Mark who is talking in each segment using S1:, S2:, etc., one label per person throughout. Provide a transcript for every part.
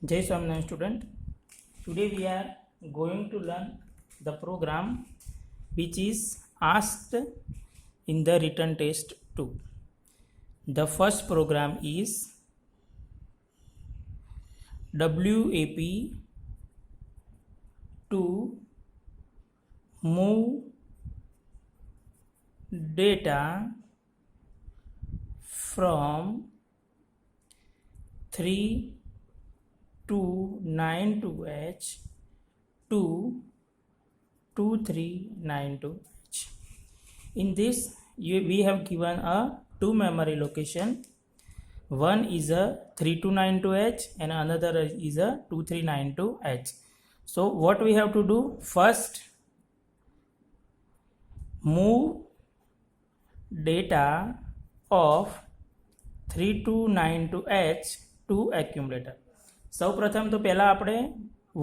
S1: Jai Swaminarayan student. Today we are going to learn the program which is asked in the written test 2. The first program is WAP to move data from 3292H to 2392H. In this, we have given a two memory location. One is a 3292H and another is a 2392H. So what we have to do? First, move data of 3292H to accumulator. સૌ પ્રથમ તો પહેલા આપણે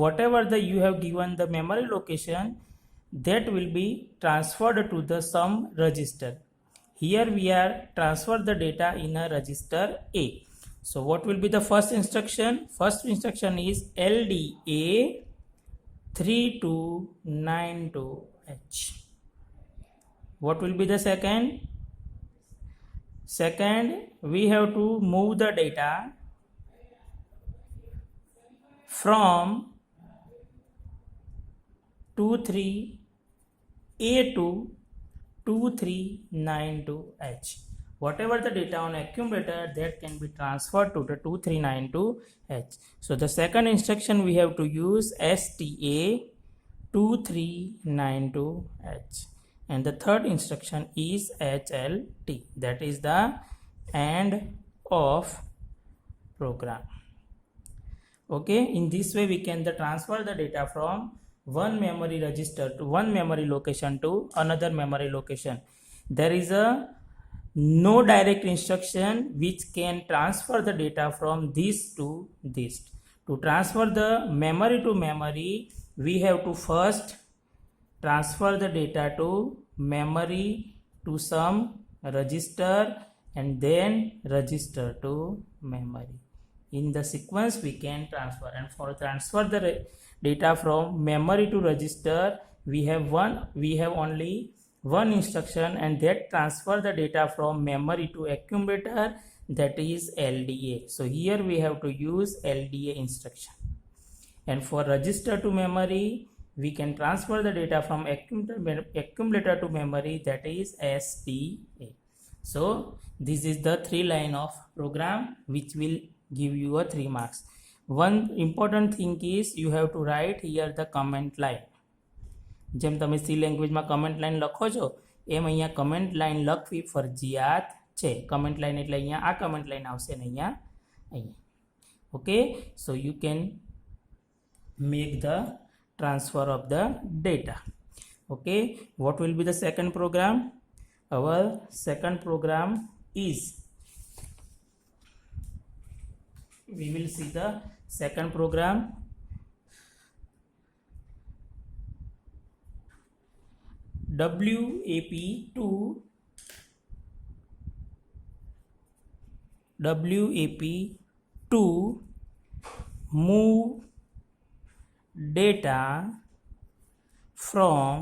S1: whatever the you have given the memory location, that will be transferred to the sum register. Here we are transfer the data in a register A. So what will be the first instruction? First instruction is LDA 3292H. What will be the second? Second, we have to move the data from 23A to 2392H. Whatever the data on accumulator, that can be transferred to the 2392H. So the second instruction we have to use STA 2392H. And the third instruction is HLT, that is the end of program. Okay, in this way we can transfer the data from one memory register to one memory location to another memory location. There is a no direct instruction which can transfer the data from this to this. To transfer the memory to memory, we have to first transfer the data to memory to some register and then register to memory. In the sequence we can transfer, and for transfer the data from memory to register, we have only one instruction, and that transfer the data from memory to accumulator, that is LDA. So here we have to use LDA instruction. And for register to memory, we can transfer the data from accumulator to memory, that is STA. So this is the 3 line of program which will give you a 3 marks. One important thing is you have to write here the comment line. જેમ તમે C લેંગ્વેજમાં comment line લખો છો એમ અહીંયા comment line લખવી ફરજિયાત છે. Comment line એટલે અહીંયા આ કમેન્ટ લાઈન આવશે ને અહીંયા. Okay, so you can make the transfer of the data. Okay, what will be the second program? Our second program is, we will see the second program. WAP to move data from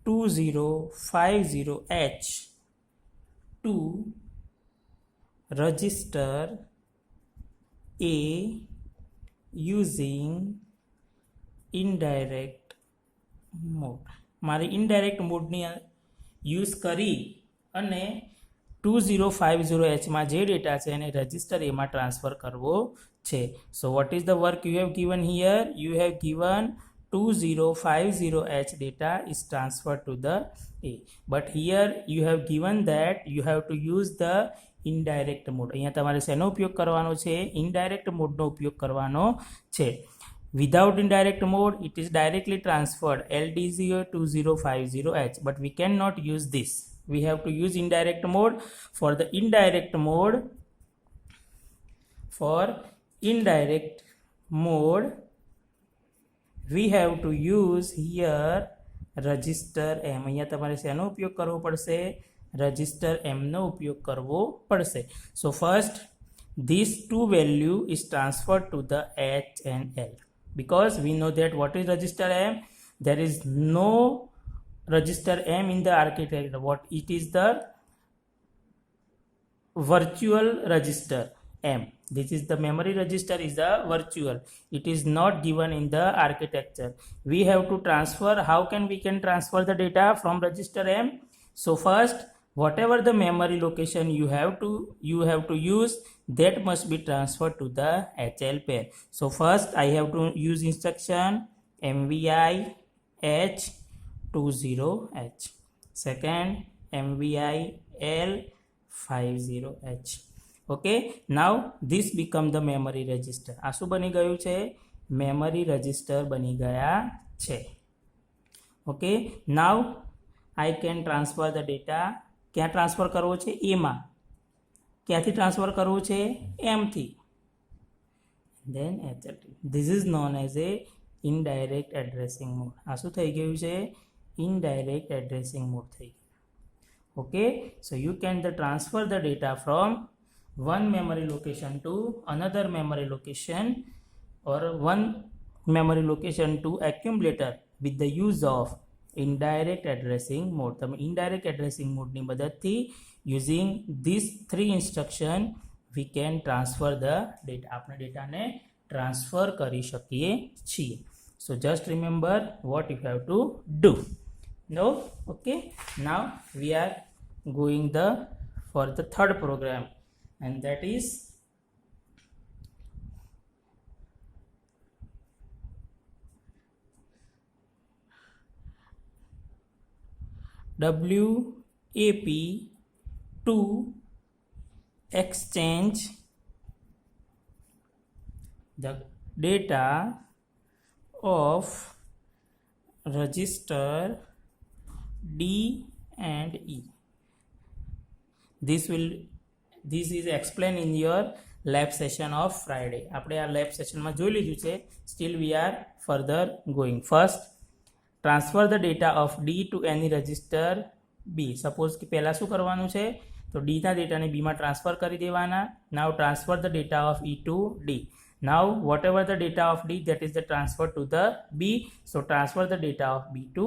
S1: 2050H to register A using indirect mode. મારે indirect મોડની use કરી અને 2050Hમાં જે data છે એને register એમાં transfer કરવો છે. So what is the work you have given here? You have given 2050H data is transferred to the A. But here you have given that you have to use the indirect mode. અહીંયા તમારે શેનો ઉપયોગ કરવાનો છે? Indirect મોડનો ઉપયોગ કરવાનો છે. Without indirect mode, it is directly transferred LD0 2050H, but we cannot use this. We have to use indirect mode. For the indirect mode, we have to use here register M. અહીંયા તમારે શેનો ઉપયોગ કરવો પડશે? register M નો ઉપયોગ કરવો પડશે. So first These two value is transferred to the H and L, because we know that what is register M? There is no register M in the architecture. What it is, the virtual register M. This is the memory register is the virtual. It is not given in the architecture. We have to transfer. How can we can transfer the data from register M? So first, whatever the memory location you have to use, that must be transferred to the HL pair. So first I have to use instruction MVI H20H. Second MVI L50H. Okay, now this become the memory register. આ શું બની ગયું છે? Memory register બની ગયા છે. Okay, now I can transfer the data. ક્યાં transfer કરવો છે? A માં. ક્યાંથી ટ્રાન્સફર કરવું છે? M થી. Then HLT. This is known as a indirect addressing mode. આ શું થઈ ગયું છે? Indirect addressing mode થઈ ગયું. Okay, so you can transfer the data from one memory location to another memory location, or one memory location to accumulator with the use of indirect addressing mode. તમે indirect addressing mode ની મદદથી using these three instruction we can transfer the data. આપણે ડેટાને transfer કરી શકીએ છીએ. So just remember what you have to do. No, okay. Now we are going for the third program, and that is WAP to exchange the data of register D and E. This is explained in your lab session of Friday. આપણે આ lab session માં જોઈ લીધું છે. Still we are further going. First, transfer the data of D to any register B. Suppose કે પહેલા શું કરવાનું છે? તો D ના ડેટાને B માં ટ્રાન્સફર કરી દેવાના. Now transfer the data of E to D. Now whatever the data of D, that is the transfer to the B. So transfer the data of B to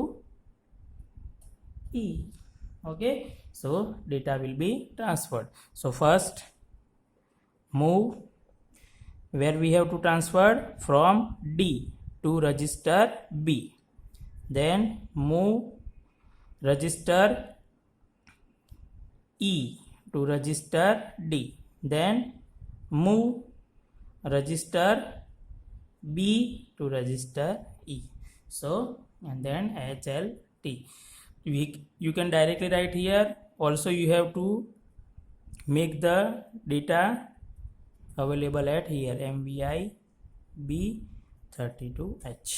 S1: E. Okay, so data will be transferred. So first move where we have to transfer from D to register B. Then move register E to register D. Then move register B to register E. So and then HLT. You can directly write here. Also you have to make the data available at here MVI B32H.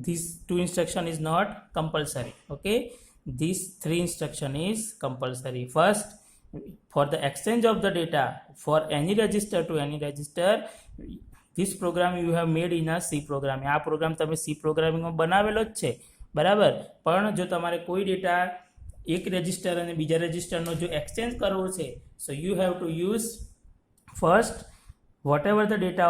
S1: These two instruction is not compulsory. Okay, these three instruction is compulsory. First, for the exchange of the data for any register to any register, this program you have made in a C program. આ programme તમે C programming માં બનાવેલો જ છે, બરાબર. પણ જો તમારે કોઈ ડેટા એક રજિસ્ટર અને બીજા રજિસ્ટરનો જો એક્સચેન્જ કરવો છે, so you have to use first whatever the data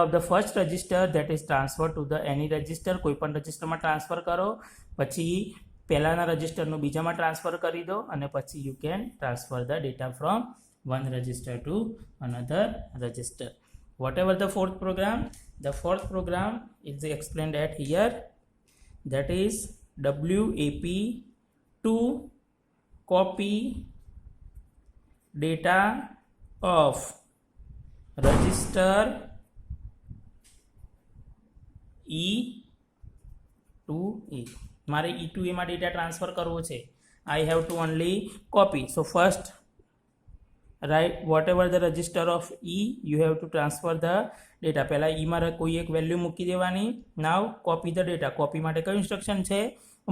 S1: of the first register, that is transferred to the any register. કોઈ પણ રજિસ્ટરમાં ટ્રાન્સફર કરો, પછી પહેલાના રજિસ્ટરનું બીજામાં ટ્રાન્સફર કરી દો, અને પછી you can transfer the data from one register to another register. Whatever the fourth program is explained at here. That is WAP to copy data of register E to E. મારે E to E માં data transfer કરવો છે. I have to only copy. So first write whatever the register of E, you have to transfer the data. પહેલા E માં કોઈ એક value મૂકી દેવાની. Now copy the data. Copy માટે કયું ઇન્સ્ટ્રક્શન છે?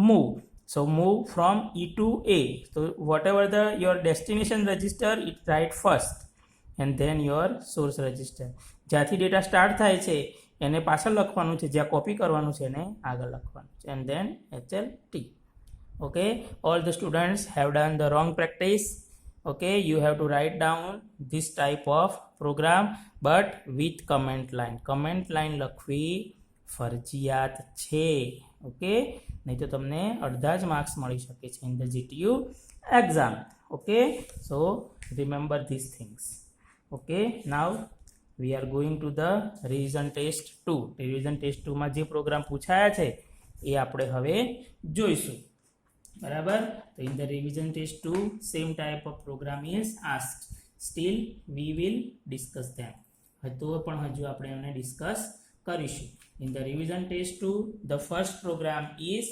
S1: Move. So move from E to A. So whatever your destination register, it write first and then your source register. જ્યાંથી ડેટા સ્ટાર્ટ થાય છે એને પાછળ લખવાનું છે, જ્યાં કોપી કરવાનું છે એને આગળ લખવાનું છે. And then HLT. Okay, all the students have done the wrong practice. Okay, you have to write down this type of program but with comment line લખવી ફરજિયાત છે. ઓકે, નહીં તો તમને અડધા જ માર્ક્સ મળી શકે છે in the GTU exam. Okay, so remember these things. Okay, now we are going to the revision test 2. revision test 2 માં જે પ્રોગ્રામ પૂછાયા છે એ આપણે હવે જોઈશું. બરાબર, તો in the revision test 2 same type of program is asked. Still we will discuss them. તો પણ હજુ આપણે એમને ડિસ્કસ કરીશું. in the revision test 2 the first program is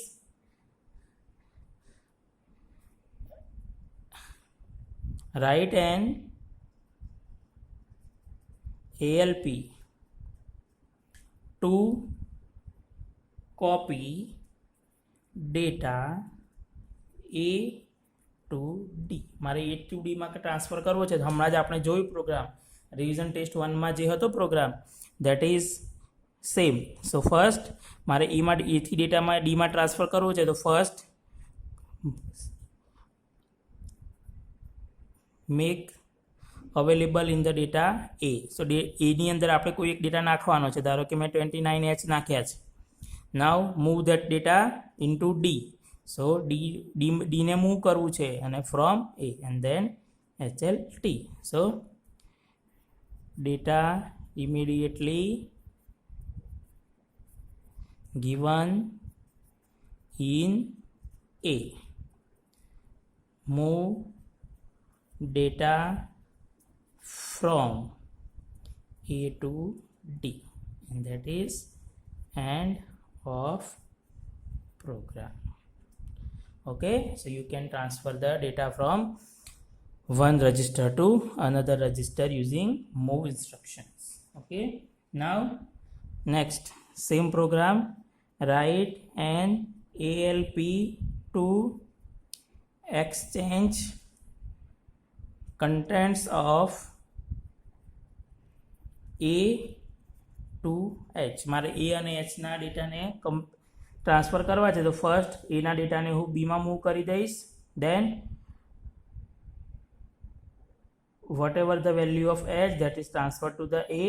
S1: write an ALP to copy data A to D. મારે A to D માં transfer કરવો છે. હમણાં જ આપણે જોયું પ્રોગ્રામ રિવિઝન ટેસ્ટ 1 માં જે હતો programme that is same. so first મારે E માં A થી ડેટામાં D માં ટ્રાન્સફર કરવો છે. તો first make available in the data A. so A ની અંદર આપણે કોઈ એક ડેટા નાખવાનો છે. ધારો કે મેં 29H નાખ્યા છે. now move that data into D. so D ને મૂવ કરવું છે અને from A and then HLT. so data immediately given in A. move data from A to D, and that is end of program. Okay, so you can transfer the data from one register to another register using move instructions. Okay, now next same program, write an ALP to exchange contents of A to H. મારે A અને H ના ડેટાને transfer કરવા છે. તો first A ના ડેટાને હું B માં મૂવ કરી દઈશ. then whatever the value of H that is transferred to the A.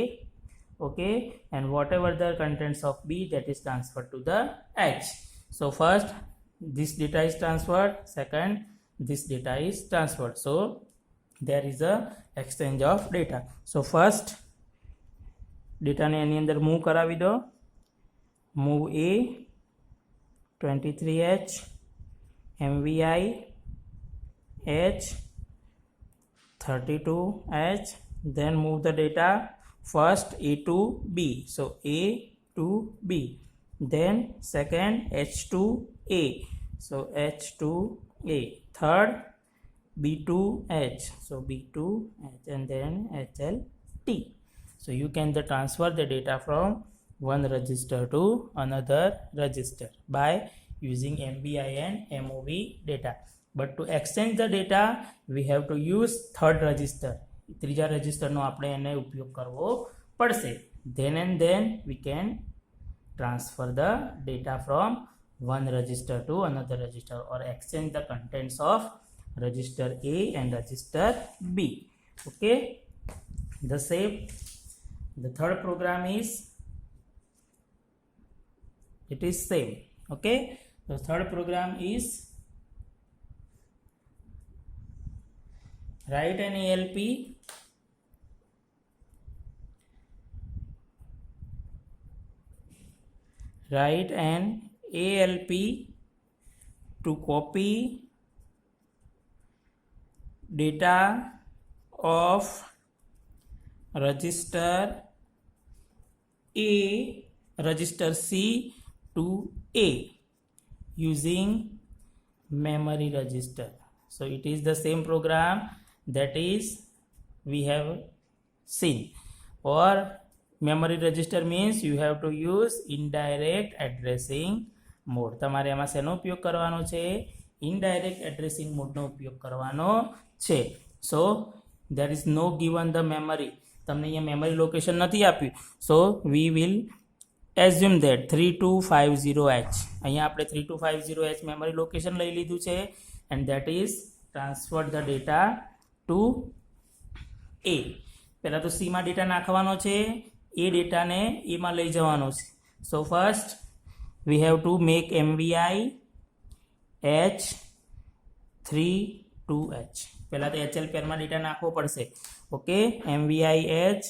S1: okay, and whatever the contents of B that is transferred to the H. so first this data is transferred, second this data is transferred. so there is a exchange of data. so first data ને એની અંદર move કરાવી દો. move A 23H MVI H 32H. then move the data first A to B. so A to B. then second H to A. so H to A. third B to H. so B to H, and then HLT. so you can transfer the data from one register to another register by using MVI and MOV data. but to exchange the data we have to use third register. ત્રીજા રજિસ્ટરનો આપણે એને ઉપયોગ કરવો પડશે. then and then we can transfer the data from one register to another register or exchange the contents of register A and register B. okay, the same the third program is it is same. okay, the third program is write an ALP to copy data of register A, register C to A using memory register. so it is the same program that is we have seen. or memory register means you have to use indirect addressing mode. તમારે એમાં શેનો ઉપયોગ કરવાનો છે? indirect addressing mode નો ઉપયોગ કરવાનો છે. so there is no given the memory. તમને અહીંયા memory location નથી આપ્યું. so we will assume that 3250H. અહીંયા આપણે 3250H memory location લઈ લીધું છે and that is transfer the data to A. પહેલાં તો સીમાં ડેટા નાખવાનો છે, એ ડેટાને એમાં લઈ જવાનો છે. So first we have to make MVI H32H. પહેલાં તો HL પેરમાં ડેટા નાખવો પડશે. Okay, MVI H,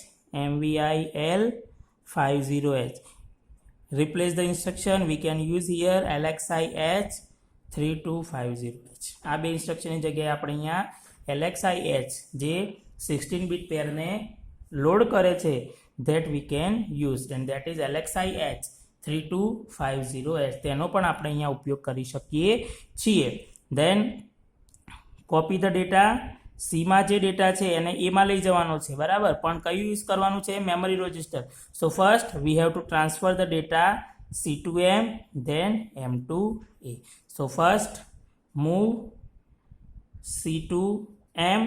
S1: MVI L50H. Replace the instruction. We can use here LXI H3250H. આ બે ઇન્સ્ટ્રક્શનની જગ્યાએ આપણે અહીંયા LXI H જે 16 બીટ પેરને લોડ કરે છે that we can use, and that is LXI H3250H. તેનો પણ આપણે અહીંયા ઉપયોગ કરી શકીએ છીએ. Then copy the data. સીમાં જે ડેટા છે એને એમાં લઈ જવાનો છે, બરાબર, પણ કયું યુઝ કરવાનું છે? Memory register. So first we have to transfer the data C to M, then M to A. So first move C to M,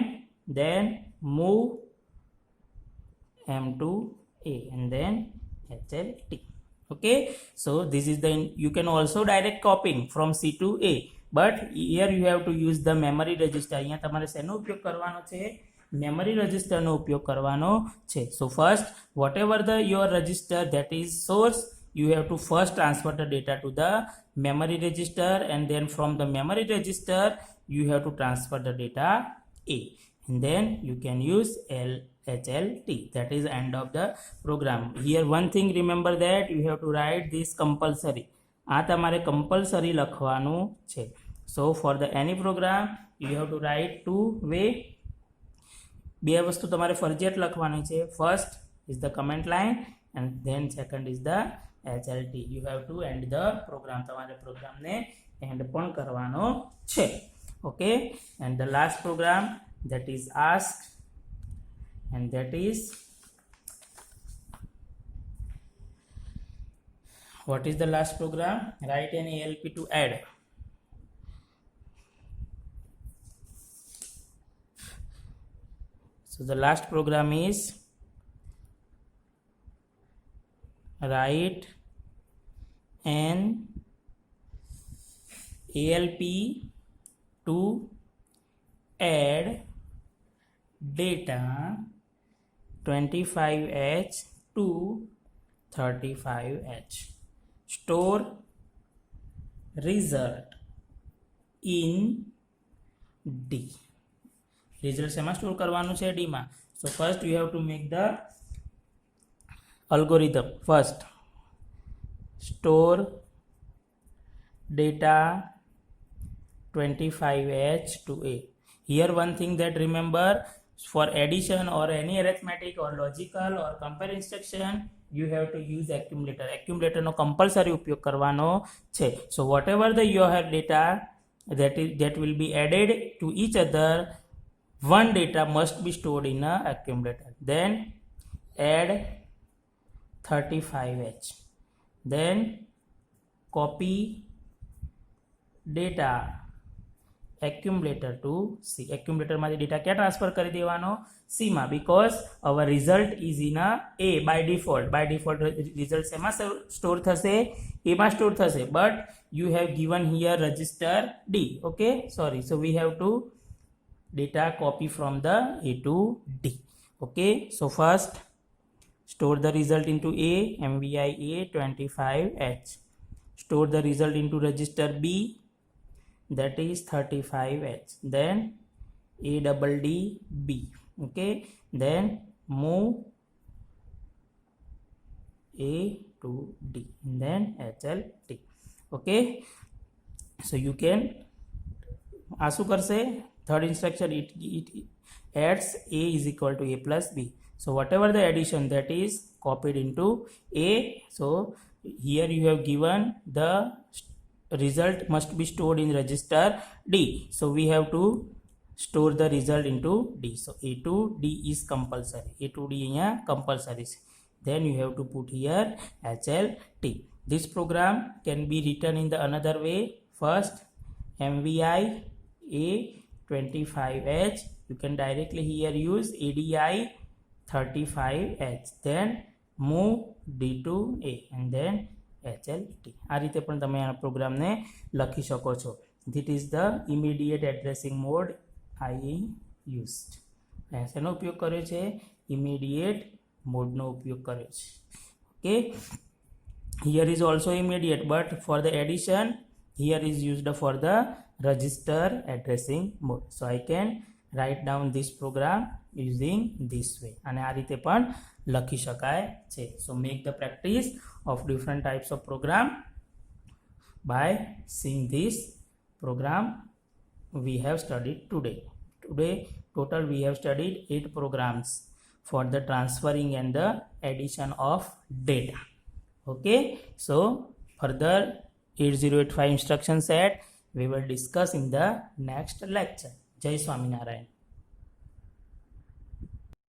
S1: then move M to A, and then HLT. Okay, so this is the, you can also direct copying from C to A, but here you have to use the memory register. અહીંયા તમારે શેનો ઉપયોગ કરવાનો છે? Memory રજિસ્ટરનો ઉપયોગ કરવાનો છે. So first whatever the your register that is source, you have to first transfer the data to the memory register, and then from the memory register you have to transfer the data A, and then you can use HLT. That is end of the program. Here one thing remember that you have to write this compulsory. આ તમારે compulsory લખવાનું છે. So for the any program you have to write two way. બે વસ્તુ તમારે ફરજિયાત લખવાની છે. First is the comment line, and then second is the HLT. You have to end the program. તમારે પ્રોગ્રામને end પણ કરવાનો છે. Okay, and the last program that is ask, and that is, what is the last program? Write an ALP to add. So the last program is write an ALP to add data 25H to 35H. Store result in D. Result શેમાં store કરવાનું છે? D માં. So first you have to make the algorithm. First store data 25H to A. Here one thing that remember, for addition or any arithmetic or logical or compare instruction you have to use accumulator. Accumulator no compulsory ઉપયોગ કરવાનો છે. So whatever the your data that will be added to each other, one data must be stored in a accumulator. Then add 35H. Then copy data accumulator to C. accumulator માંથી data ક્યાં transfer કરી દેવાનો? C માં, because our result is in a A by default. By default result શેમાં store થશે? A માં store થશે, but you have given here register D. Okay, sorry, so we have to data copy from the A to D. Okay, so first store the result into A, MVI A 25H. Store the result into register B, that is 35H. Then ADD B. Okay, then move A to D, and then HLT. Okay, so you can આ શું કરશે? Third instruction, it adds A is equal to A plus B. So whatever the addition that is copied into A, so here you have given the result must be stored in register D. So we have to store the result into D. So A to D is compulsory. A to D here compulsory. Then you have to put here HLT. This program can be written in the another way. First MVI A 25H, you can directly here use ADI 35H. Then move D to A, and then HLT. આ રીતે પણ તમે આ પ્રોગ્રામને લખી શકો છો. This is the immediate addressing mode, IE used. શેનો ઉપયોગ કર્યો છે? ઇમિડિયેટ મોડનો ઉપયોગ કર્યો છે. Okay, here is also immediate, but for the addition here is used for the register addressing mode. So I can write down this program using this way. અને આ રીતે પણ લખી શકાય છે. So make the practice of different types of program by seeing this program we have studied today. Today total we have studied 8 programs for the transferring and the addition of data. Okay, so further 8085 instruction set we will discuss in the next lecture. Jai Swaminarayan.